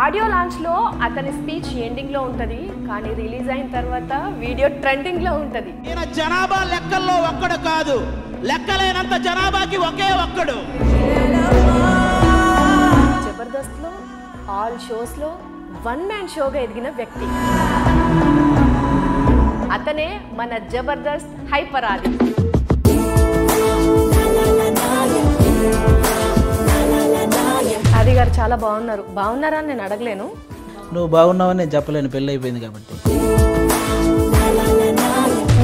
Audio launch లో అతని speech ending లో ఉంటది, కానీ రిలీజ్ అయిన తర్వాత వీడియో ట్రెండింగ్ లో ఉంటది. ఈయన జనాభా లెక్కల్లో ఒక్కడు కాదు, లెక్కలేనంత జనాభాకి ఒకే ఒక్కడు. జబర్దస్త్ లో ఆల్ షోస్ లో వన్ మ్యాన్ షోగా ఎదిగిన వ్యక్తి అతనే మన జబర్దస్త్ హైపర్ ఆది. ఆది గారు చాలా బాగున్నారా అని నేను అడగలేను. నువ్వు బాగున్నావని నేను చెప్పలేను, పెళ్ళి అయిపోయింది కాబట్టి.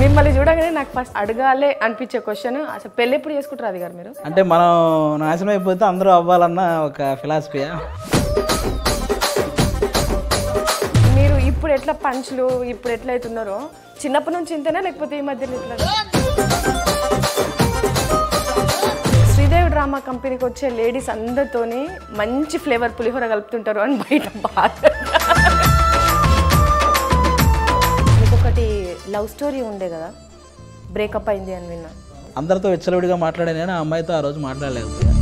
మిమ్మల్ని చూడగానే నాకు ఫస్ట్ అడగాలే అనిపించే క్వశ్చన్, అసలు పెళ్ళి ఎప్పుడు చేసుకుంటారు ఆది గారు మీరు? అంటే మనం నాశనం అయిపోతే అందరూ అవ్వాలన్న ఒక ఫిలాసఫీయా? మీరు ఇప్పుడు ఎట్లా పంచులు ఇప్పుడు ఎట్లా అవుతున్నారో చిన్నప్పటి నుంచి ఇంతేనా, లేకపోతే ఈ మధ్యలో ఇట్లా? శ్రీదేవి డ్రామా కంపెనీకి వచ్చే లేడీస్ అందరితోని మంచి ఫ్లేవర్ పులిహోర కలుపుతుంటారు అని బయట బాగా. మీకు ఒకటి లవ్ స్టోరీ ఉండే కదా, బ్రేకప్ అయింది అని విన్నా. అందరితో విచ్చలవిడిగా మాట్లాడాను కానీ ఆ అమ్మాయితో ఆ రోజు మాట్లాడలేకపోయా.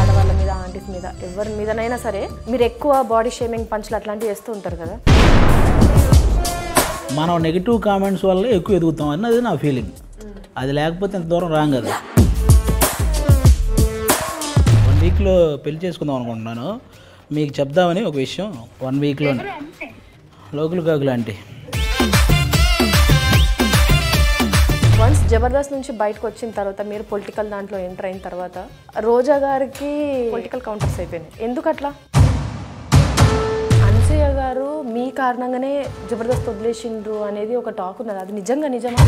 ఆడవాళ్ళ మీద, ఆంటీస్ మీద, ఎవరి మీదనైనా సరే మీరు ఎక్కువ బాడీ షేమింగ్ పంచులు అట్లాంటివి చేస్తూ ఉంటారు కదా. మనం నెగిటివ్ కామెంట్స్ వల్ల ఎక్కువ ఎదుగుతాం అన్నది నా ఫీలింగ్. అది లేకపోతే ఎంత దూరం రాం కదా. 1 వీక్లో పెళ్లి చేసుకుందాం అనుకుంటున్నాను. మీకు చెప్దామని ఒక విషయం. 1 వీక్లో లోకులు కాకులు అంటే వన్స్ జబర్దస్త్ నుంచి బయటకు వచ్చిన తర్వాత మీరు పొలిటికల్ దాంట్లో ఎంటర్ అయిన తర్వాత రోజా గారికి పొలిటికల్ కౌంటర్స్ అయిపోయినాయి. ఎందుకు అట్లా? అనసూయ గారు మీ కారణంగానే జబర్దస్త్ వదిలేసిండ్రు అనేది ఒక టాక్ ఉన్నది, అది నిజమా?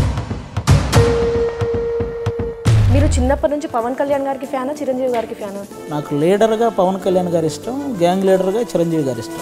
మీరు చిన్నప్పటి నుంచి పవన్ కళ్యాణ్ గారికి ఫ్యానా, చిరంజీవి గారికి ఫ్యానా? నాకు లీడర్గా పవన్ కళ్యాణ్ గారు ఇష్టం, గ్యాంగ్ లీడర్గా చిరంజీవి గారు ఇష్టం.